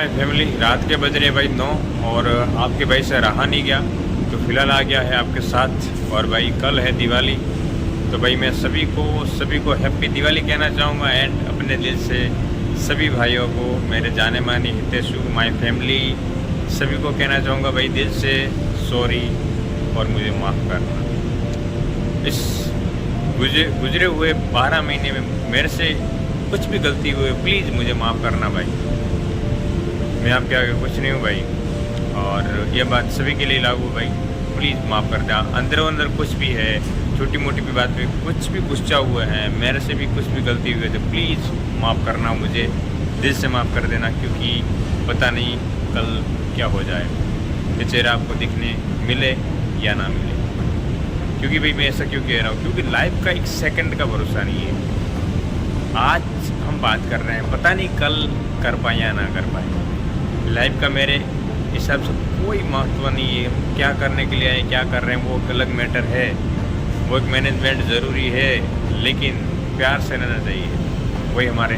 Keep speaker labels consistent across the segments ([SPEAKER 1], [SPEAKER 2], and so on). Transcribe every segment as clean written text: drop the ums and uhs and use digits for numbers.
[SPEAKER 1] मैं फैमिली रात के बज रहे भाई 9 और आपके भाई से रहा नहीं गया तो फ़िलहाल आ गया है आपके साथ। और भाई कल है दिवाली, तो भाई मैं सभी को हैप्पी दिवाली कहना चाहूँगा। एंड अपने दिल से सभी भाइयों को, मेरे जाने माने हितेशु, माय फैमिली, सभी को कहना चाहूँगा भाई दिल से सॉरी और मुझे माफ़ करना। इस गुजरे हुए 12 महीने में मेरे से कुछ भी गलती हुई प्लीज़ मुझे माफ़ करना भाई। मैं आपके आगे कुछ नहीं हूँ भाई, और यह बात सभी के लिए लागू भाई। प्लीज़ माफ़ कर देना। अंदरों अंदर कुछ भी है, छोटी मोटी भी बात पे कुछ भी गुस्सा हुआ है, मेरे से भी कुछ भी गलती हुई है तो प्लीज़ माफ़ करना, मुझे दिल से माफ़ कर देना। क्योंकि पता नहीं कल क्या हो जाए, ये चेहरा आपको दिखने मिले या ना मिले। क्योंकि भाई मैं ऐसा क्यों कह रहा हूँ, क्योंकि लाइफ का एक सेकंड का भरोसा नहीं है। आज हम बात कर रहे हैं, पता नहीं कल कर पाए या ना कर पाए। लाइफ का मेरे हिसाब से कोई महत्व नहीं है। क्या करने के लिए आए, क्या कर रहे हैं, वो एक अलग मैटर है। वो एक मैनेजमेंट ज़रूरी है, लेकिन प्यार से रहना चाहिए। वही हमारे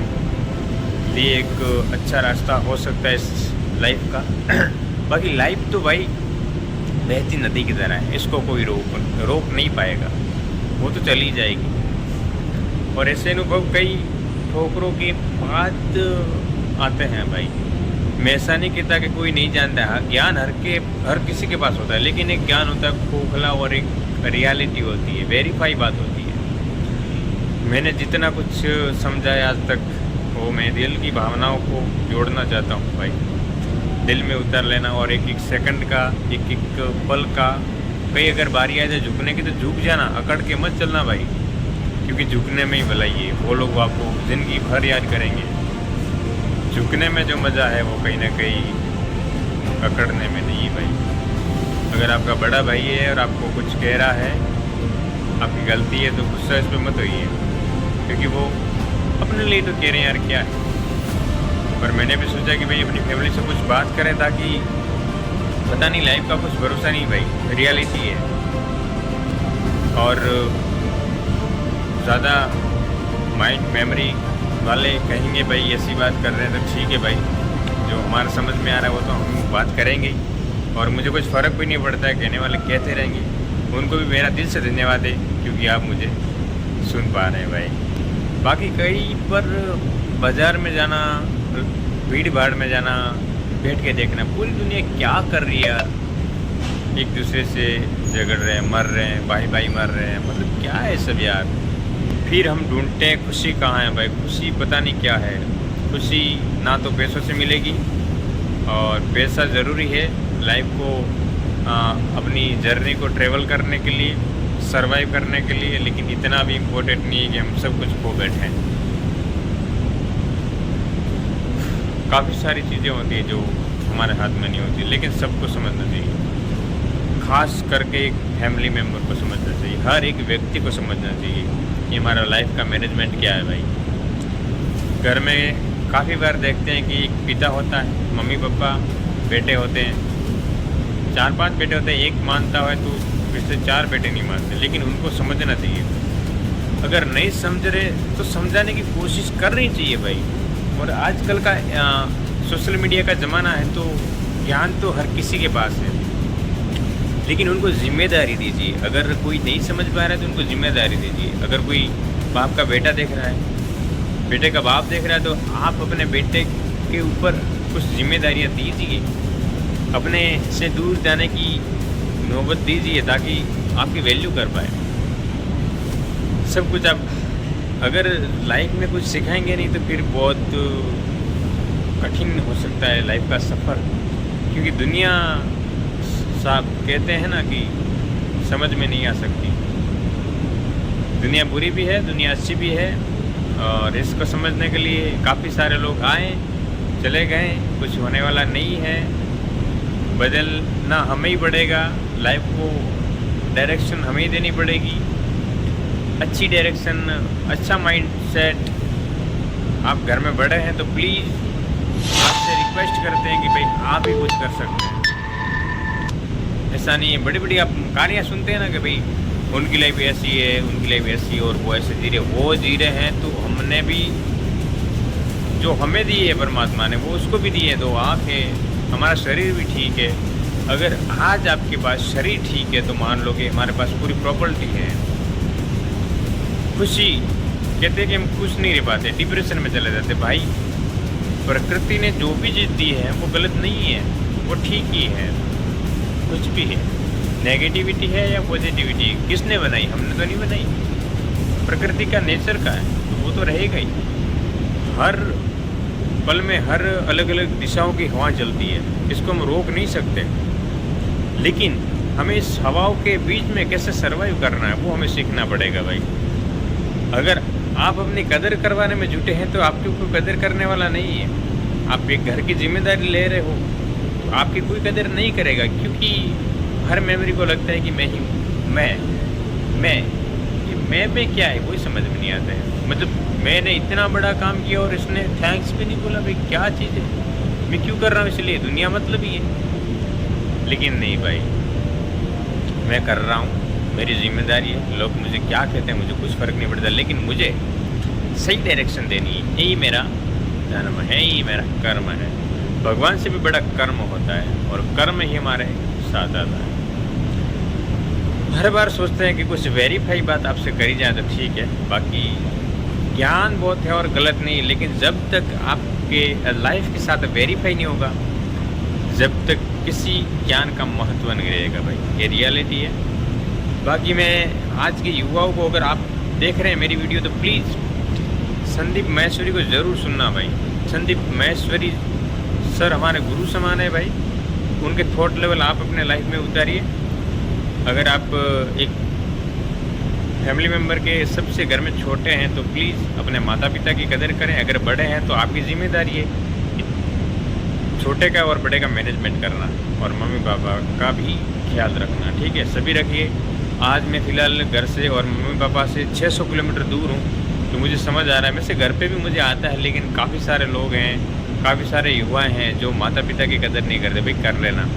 [SPEAKER 1] लिए एक अच्छा रास्ता हो सकता है इस लाइफ का। बाकी लाइफ तो भाई बहती नदी की तरह है, इसको कोई रोक नहीं पाएगा, वो तो चली जाएगी। और ऐसे अनुभव कई ठोकरों के बाद आते हैं भाई। मैं ऐसा नहीं कहता कि कोई नहीं जानता है, ज्ञान हर किसी के पास होता है, लेकिन एक ज्ञान होता है खोखला और एक रियलिटी होती है, वेरीफाई बात होती है। मैंने जितना कुछ समझा है आज तक, वो मैं दिल की भावनाओं को जोड़ना चाहता हूँ भाई। दिल में उतर लेना और एक एक सेकंड का, एक एक पल का, कहीं अगर बारी आ जाए झुकने की तो झुक जाना, अकड़ के मत चलना भाई। क्योंकि झुकने में ही भलाई है, वो लोग आपको ज़िंदगी भर याद करेंगे। झुकने में जो मज़ा है वो कहीं ना कहीं अकड़ने में नहीं है भाई। अगर आपका बड़ा भाई है और आपको कुछ कह रहा है, आपकी गलती है, तो गुस्सा इस पर मत होइए, क्योंकि वो अपने लिए तो कह रहे हैं यार क्या है। पर मैंने भी सोचा कि भाई अपनी फैमिली से कुछ बात करें, ताकि पता नहीं लाइफ का कुछ भरोसा नहीं भाई, रियलिटी है। और ज़्यादा माइंड मेमोरी वाले कहेंगे भाई ऐसी बात कर रहे हैं तो ठीक है भाई, जो हमारा समझ में आ रहा है वो तो हम बात करेंगे ही। और मुझे कुछ फ़र्क भी नहीं पड़ता है, कहने वाले कहते रहेंगे। उनको भी मेरा दिल से धन्यवाद है, क्योंकि आप मुझे सुन पा रहे हैं भाई। बाकी कहीं पर बाज़ार में जाना, भीड़ भाड़ में जाना, बैठ के देखना पूरी दुनिया क्या कर रही है यार, एक दूसरे से झगड़ रहे हैं, मर रहे हैं, भाई भाई मर रहे हैं, मतलब क्या है सब यार। फिर हम ढूंढते हैं खुशी कहाँ है भाई, खुशी पता नहीं क्या है। खुशी ना तो पैसों से मिलेगी, और पैसा ज़रूरी है लाइफ को अपनी जर्नी को ट्रेवल करने के लिए, सरवाइव करने के लिए, लेकिन इतना भी इम्पोर्टेंट नहीं है कि हम सब कुछ खो बैठे हैं। काफ़ी सारी चीज़ें होती हैं जो हमारे हाथ में नहीं होती, लेकिन सबको समझना चाहिए। खास करके एक फैमिली मेम्बर को समझना चाहिए, हर एक व्यक्ति को समझना चाहिए कि हमारा लाइफ का मैनेजमेंट क्या है भाई। घर में काफ़ी बार देखते हैं कि एक पिता होता है, मम्मी पापा, बेटे होते हैं, 4-5 बेटे होते हैं। एक मानता है तो फिर से 4 बेटे नहीं मानते, लेकिन उनको समझना चाहिए। अगर नहीं समझ रहे तो समझाने की कोशिश करनी चाहिए भाई। और आजकल का सोशल मीडिया का ज़माना है, तो ज्ञान तो हर किसी के पास है, लेकिन उनको जिम्मेदारी दीजिए। अगर कोई नहीं समझ पा रहा है तो उनको जिम्मेदारी दीजिए। अगर कोई बाप का बेटा देख रहा है, बेटे का बाप देख रहा है, तो आप अपने बेटे के ऊपर कुछ जिम्मेदारियां दीजिए, अपने से दूर जाने की नौबत दीजिए, ताकि आपकी वैल्यू कर पाए। सब कुछ आप अगर लाइफ में कुछ सिखाएंगे नहीं तो फिर बहुत कठिन हो सकता है लाइफ का सफ़र। क्योंकि दुनिया साहब कहते हैं ना कि समझ में नहीं आ सकती। दुनिया बुरी भी है, दुनिया अच्छी भी है, और इसको समझने के लिए काफ़ी सारे लोग आए चले गए, कुछ होने वाला नहीं है। बदलना हमें ही पड़ेगा, लाइफ को डायरेक्शन हमें ही देनी पड़ेगी, अच्छी डायरेक्शन, अच्छा माइंड सेट। आप घर में बड़े हैं तो प्लीज़ आपसे रिक्वेस्ट करते हैं कि भाई आप ही कुछ कर सकते हैं। ऐसा नहीं है, बड़ी बड़ी आप कहानियाँ सुनते हैं ना कि भाई उनकी लाइफ ऐसी है, उनकी लाइफ ऐसी है और वो ऐसे जी रहे, वो जी रहे हैं तो हमने भी जो हमें दी है परमात्मा ने वो उसको भी दी है, 2 आँख है, हमारा शरीर भी ठीक है। अगर आज आपके पास शरीर ठीक है तो मान लो कि हमारे पास पूरी प्रॉपर्टी है। खुशी कहते हैं कि हम खुश नहीं रह पाते, डिप्रेशन में चले जाते। भाई प्रकृति ने जो भी चीज़ दी है वो गलत नहीं है, वो ठीक ही है। कुछ भी है, नेगेटिविटी है या पॉजिटिविटी, किसने बनाई? हमने तो नहीं बनाई, प्रकृति का नेचर का है, तो वो तो रहेगा ही। हर पल में हर अलग अलग दिशाओं की हवा चलती है, इसको हम रोक नहीं सकते। लेकिन हमें इस हवाओं के बीच में कैसे सर्वाइव करना है वो हमें सीखना पड़ेगा भाई। अगर आप अपनी कदर करवाने में जुटे हैं तो आपकी कोई कदर करने वाला नहीं है। आप एक घर की जिम्मेदारी ले रहे हो तो आपकी कोई कदर नहीं करेगा, क्योंकि हर मेमोरी को लगता है कि मैं ही हूँ, मैं ये मैं पे क्या है कोई समझ में नहीं आता है। मतलब मैंने इतना बड़ा काम किया और इसने थैंक्स भी नहीं बोला, भाई क्या चीज़ है, मैं क्यों कर रहा हूँ, इसलिए दुनिया मतलब ही है। लेकिन नहीं भाई, मैं कर रहा हूँ, मेरी जिम्मेदारी है। लोग मुझे क्या कहते हैं मुझे कुछ फ़र्क नहीं पड़ता, लेकिन मुझे सही डायरेक्शन देनी है, यही मेरा धर्म है, यही मेरा कर्म है। भगवान से भी बड़ा कर्म होता है और कर्म ही हमारे साथ आता है। हर बार सोचते हैं कि कुछ वेरीफाई बात आपसे करी जाए तो ठीक है, बाकी ज्ञान बहुत है और गलत नहीं, लेकिन जब तक आपके लाइफ के साथ वेरीफाई नहीं होगा, जब तक किसी ज्ञान का महत्व नहीं रहेगा भाई, ये रियलिटी है। बाकी मैं आज के युवाओं को, अगर आप देख रहे हैं मेरी वीडियो तो प्लीज़ संदीप माहेश्वरी को ज़रूर सुनना भाई। संदीप माहेश्वरी सर हमारे गुरु समान है भाई, उनके थॉट लेवल आप अपने लाइफ में उतारिए। अगर आप एक फैमिली मेम्बर के सबसे घर में छोटे हैं तो प्लीज़ अपने माता पिता की कदर करें, अगर बड़े हैं तो आपकी जिम्मेदारी है छोटे का और बड़े का मैनेजमेंट करना और मम्मी पापा का भी ख्याल रखना, ठीक है, सभी रखिए। आज मैं फ़िलहाल घर से और मम्मी पापा से 600 किलोमीटर दूर हूँ, तो मुझे समझ आ रहा है, वैसे घर पे भी मुझे आता है, लेकिन काफ़ी सारे लोग हैं, काफ़ी सारे युवा हैं जो माता पिता की कदर नहीं करते। भाई कर लेना,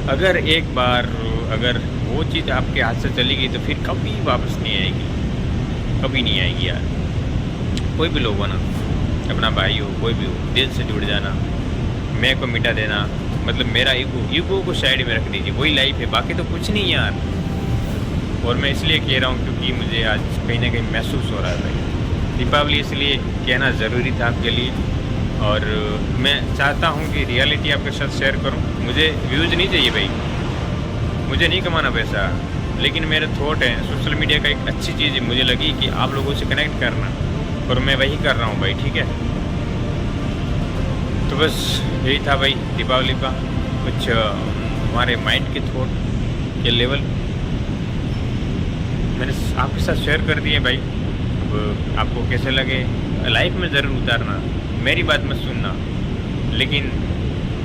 [SPEAKER 1] अगर एक बार अगर वो चीज़ आपके हाथ से चली गई तो फिर कभी वापस नहीं आएगी, कभी नहीं आएगी यार। कोई भी लोग हो ना, अपना भाई हो कोई भी हो, दिल से जुड़ जाना, मैं को मिटा देना, मतलब मेरा ईगो को साइड में रख दीजिए, वही लाइफ है, बाकी तो कुछ नहीं यार। और मैं इसलिए कह रहा हूँ क्योंकि मुझे आज कहीं ना कहीं महसूस हो रहा है भाई, दीपावली इसलिए कहना ज़रूरी था आपके लिए। और मैं चाहता हूँ कि रियलिटी आपके साथ शेयर करूँ। मुझे व्यूज़ नहीं चाहिए भाई, मुझे नहीं कमाना पैसा, लेकिन मेरे थॉट हैं, सोशल मीडिया का एक अच्छी चीज़ मुझे लगी कि आप लोगों से कनेक्ट करना, और मैं वही कर रहा हूँ भाई, ठीक है। तो बस यही था भाई दीपावली का कुछ हमारे माइंड के थॉट के लेवल मैंने आपके साथ शेयर कर दिए भाई। अब आपको कैसे लगे लाइफ में ज़रूर उतारना, मेरी बात मत सुनना, लेकिन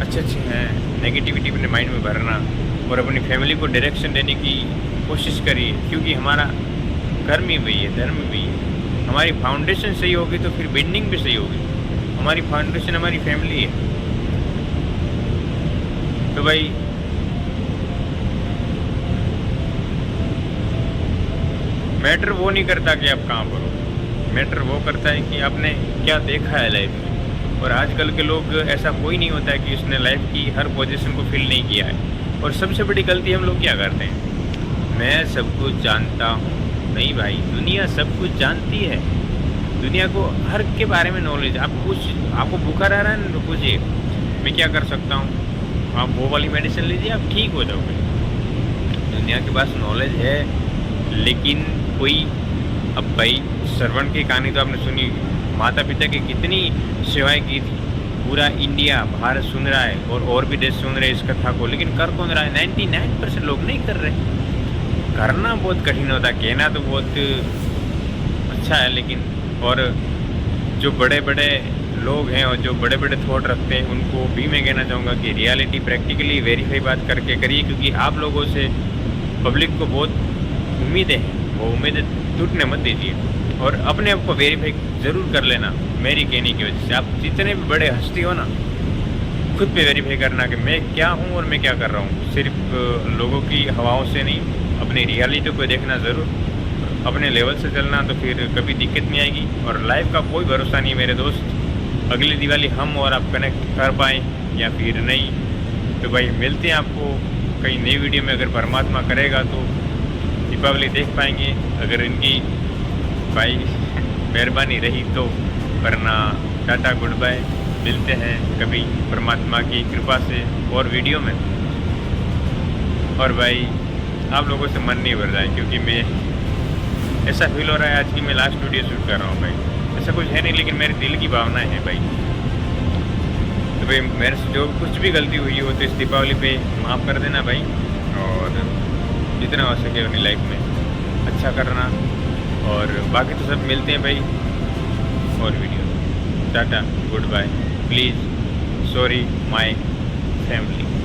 [SPEAKER 1] अच्छे हैं नेगेटिविटी अपने माइंड में भरना और अपनी फैमिली को डायरेक्शन देने की कोशिश करिए, क्योंकि हमारा कर्म ही वही है, धर्म भी है। हमारी फाउंडेशन सही होगी तो फिर बिल्डिंग भी सही होगी। हमारी फाउंडेशन हमारी फैमिली है। तो भाई मैटर वो नहीं करता कि आप कहाँ पर हो, मैटर वो करता है कि आपने क्या देखा है लाइफ में। और आजकल के लोग ऐसा कोई नहीं होता है कि उसने लाइफ की हर पोजीशन को फील नहीं किया है। और सबसे बड़ी गलती हम लोग क्या करते हैं, मैं सब कुछ जानता हूँ। नहीं भाई, दुनिया सब कुछ जानती है, दुनिया को हर के बारे में नॉलेज। आपको बुखार आ रहा है ना, तो पूछिए मैं क्या कर सकता हूँ, आप वो वाली मेडिसिन लीजिए, आप ठीक हो जाओगे। दुनिया के पास नॉलेज है, लेकिन कोई, अब भाई श्रवण की कहानी तो आपने सुनी, माता पिता की कितनी सेवाएं की थी, पूरा इंडिया भारत सुन रहा है और भी देश सुन रहे हैं इस कथा को, लेकिन कर कौन रहा है? 99% लोग नहीं कर रहे। करना बहुत कठिन होता है, कहना तो बहुत अच्छा है, लेकिन और जो बड़े बड़े लोग हैं और जो बड़े बड़े थॉट रखते हैं उनको भी मैं कहना चाहूँगा कि रियलिटी प्रैक्टिकली वेरीफाई बात करके करिए, क्योंकि आप लोगों से पब्लिक को बहुत उम्मीदें हैं, वो उम्मीदें टूटने मत दीजिए। और अपने आप को वेरीफाई ज़रूर कर लेना मेरी कहने की वजह से। आप जितने भी बड़े हस्ती हो ना, खुद पे वेरीफाई करना कि मैं क्या हूँ और मैं क्या कर रहा हूँ, सिर्फ लोगों की हवाओं से नहीं, अपनी रियलिटी को देखना ज़रूर, अपने लेवल से चलना, तो फिर कभी दिक्कत नहीं आएगी। और लाइफ का कोई भरोसा नहीं मेरे दोस्त, अगली दिवाली हम और आप कनेक्ट कर पाएँ या फिर नहीं। तो भाई मिलते हैं आपको कई नई वीडियो में, अगर परमात्मा करेगा तो दीपावली देख पाएंगे, अगर इनकी भाई मेहरबानी रही तो, वरना टाटा गुड बाय। मिलते हैं कभी परमात्मा की कृपा से और वीडियो में। और भाई आप लोगों से मन नहीं भर रहा है, क्योंकि मैं ऐसा फील हो रहा है आज की मैं लास्ट वीडियो शूट कर रहा हूँ भाई। ऐसा कुछ है नहीं, लेकिन मेरे दिल की भावनाएं हैं भाई। तो भाई मेरे से जो कुछ भी गलती हुई हो तो इस दीपावली पे माफ़ कर देना भाई, और जितना हो सके अपनी लाइफ में अच्छा करना। और बाकी तो सब मिलते हैं भाई और video. Tata good bye. Please sorry my family.